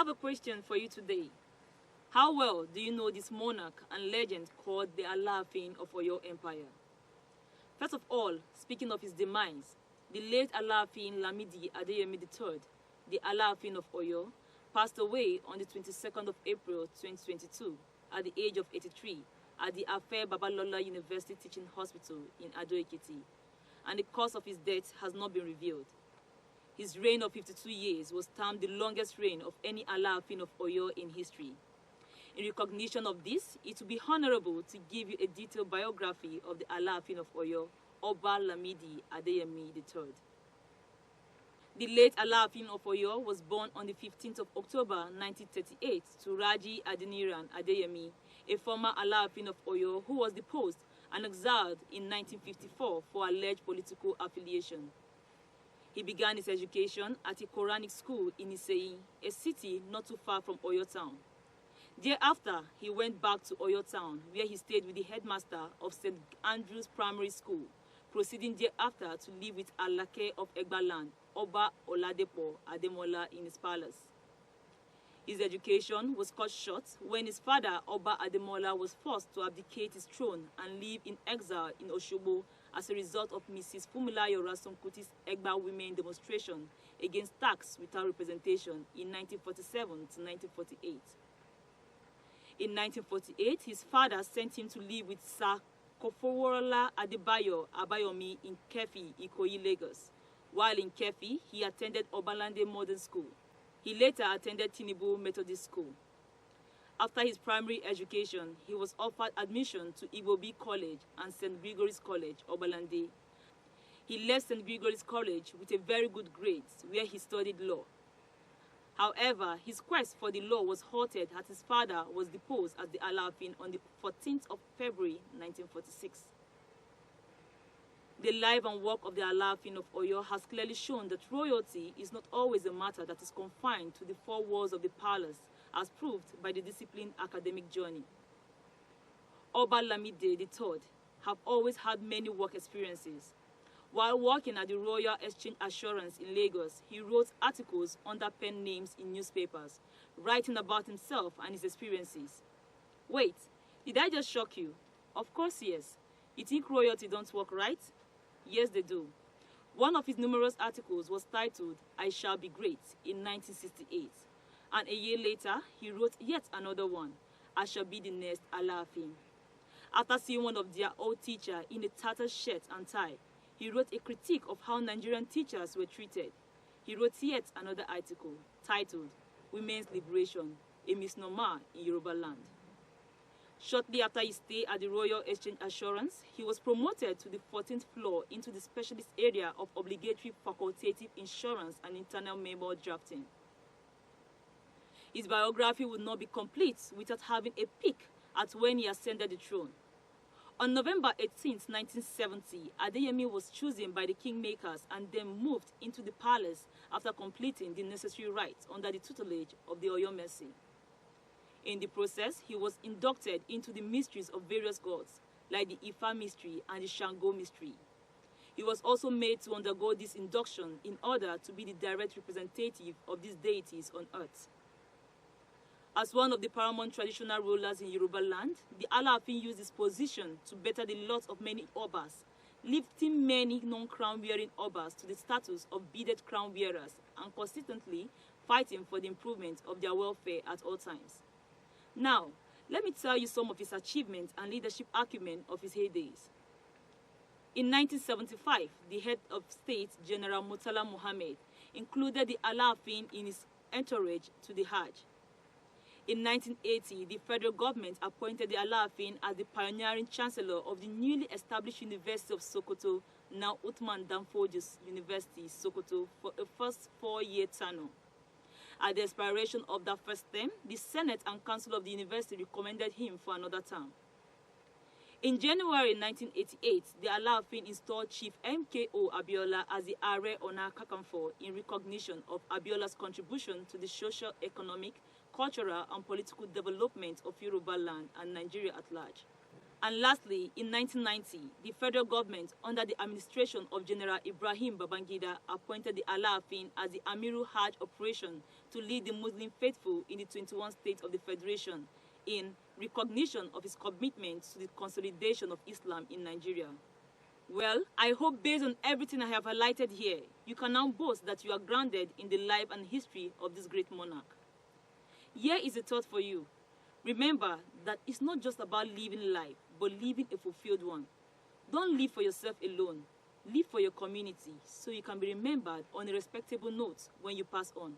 have a question for you today. How well do you know this monarch and legend called the Alaafin of Oyo Empire? First of all, speaking of his demise, the late Alaafin Lamidi Adeyemi III, the Alaafin of Oyo, passed away on the 22nd of April 2022 at the age of 83 at the Afe Babalola University Teaching Hospital in Ado-Ekiti, and the cause of his death has not been revealed. His reign of 52 years was termed the longest reign of any Alaafin of Oyo in history. In recognition of this, it will be honorable to give you a detailed biography of the Alaafin of Oyo, Oba Lamidi Adeyemi III. The late Alaafin of Oyo was born on the 15th of October 1938 to Raji Adeniran Adeyemi, a former Alaafin of Oyo who was deposed and exiled in 1954 for alleged political affiliation. He began his education at a Quranic school in Iseyin, a city not too far from Oyo town. Thereafter, he went back to Oyo town, where he stayed with the headmaster of St. Andrew's Primary School, proceeding thereafter to live with Alake of Egbaland, Oba Oladepo Ademola, in his palace. His education was cut short when his father, Oba Ademola, was forced to abdicate his throne and live in exile in Osogbo as a result of Mrs. Fumilayo Ransome-Kuti's Egba women demonstration against tax without representation in 1947 to 1948. In 1948, his father sent him to live with Sir Kofoworola Adebayo Abayomi in Kefi, Ikoyi, Lagos. While in Kefi, he attended Obalande Modern School. He later attended Tinubu Methodist School. After his primary education, he was offered admission to Igbobi College and St. Gregory's College, Obalande. He left St. Gregory's College with a very good grades, where he studied law. However, his quest for the law was halted as his father was deposed as the Alaafin on the 14th of February 1946. The life and work of the Alaafin of Oyo has clearly shown that royalty is not always a matter that is confined to the four walls of the palace, as proved by the disciplined academic journey. Oba Lamidi III have always had many work experiences. While working at the Royal Exchange Assurance in Lagos, he wrote articles under pen names in newspapers, writing about himself and his experiences. Wait, did I just shock you? Of course, yes. You think royalty don't work, right? Yes, they do. One of his numerous articles was titled, "I Shall Be Great," in 1968. And a year later, he wrote yet another one, "I Shall Be the Next Alaafin." After seeing one of their old teachers in a tattered shirt and tie, he wrote a critique of how Nigerian teachers were treated. He wrote yet another article titled, "Women's Liberation, a Misnomer in Yoruba Land." Shortly after his stay at the Royal Exchange Assurance, he was promoted to the 14th floor into the specialist area of obligatory facultative insurance and internal memo drafting. His biography would not be complete without having a peek at when he ascended the throne. On November 18, 1970, Adeyemi was chosen by the kingmakers and then moved into the palace after completing the necessary rites under the tutelage of the Oyo Mercy. In the process, he was inducted into the mysteries of various gods, like the Ifa mystery and the Shango mystery. He was also made to undergo this induction in order to be the direct representative of these deities on earth. As one of the paramount traditional rulers in Yoruba land, the Alaafin used his position to better the lot of many Obas, lifting many non-crown-wearing Obas to the status of beaded crown wearers and consistently fighting for the improvement of their welfare at all times. Now, let me tell you some of his achievements and leadership acumen of his heydays. In 1975, the head of state, General Murtala Mohammed, included the Alaafin in his entourage to the Hajj. In 1980, the federal government appointed the Alaafin as the pioneering chancellor of the newly established University of Sokoto, now Uthman Danfodio University, Sokoto, for a first 4-year tenure. At the expiration of that first term, the Senate and Council of the University recommended him for another term. In January 1988, the Alaafin installed Chief MKO Abiola as the Are Ona Kakanfo in recognition of Abiola's contribution to the social, economic, cultural, and political development of Yoruba land and Nigeria at large. And lastly, in 1990, the federal government, under the administration of General Ibrahim Babangida, appointed the Alaafin as the Amiru Hajj operation to lead the Muslim faithful in the 21 states of the Federation in recognition of his commitment to the consolidation of Islam in Nigeria. Well, I hope based on everything I have highlighted here, you can now boast that you are grounded in the life and history of this great monarch. Here is a thought for you. Remember that it's not just about living life, but living a fulfilled one. Don't live for yourself alone. Live for your community so you can be remembered on a respectable note when you pass on.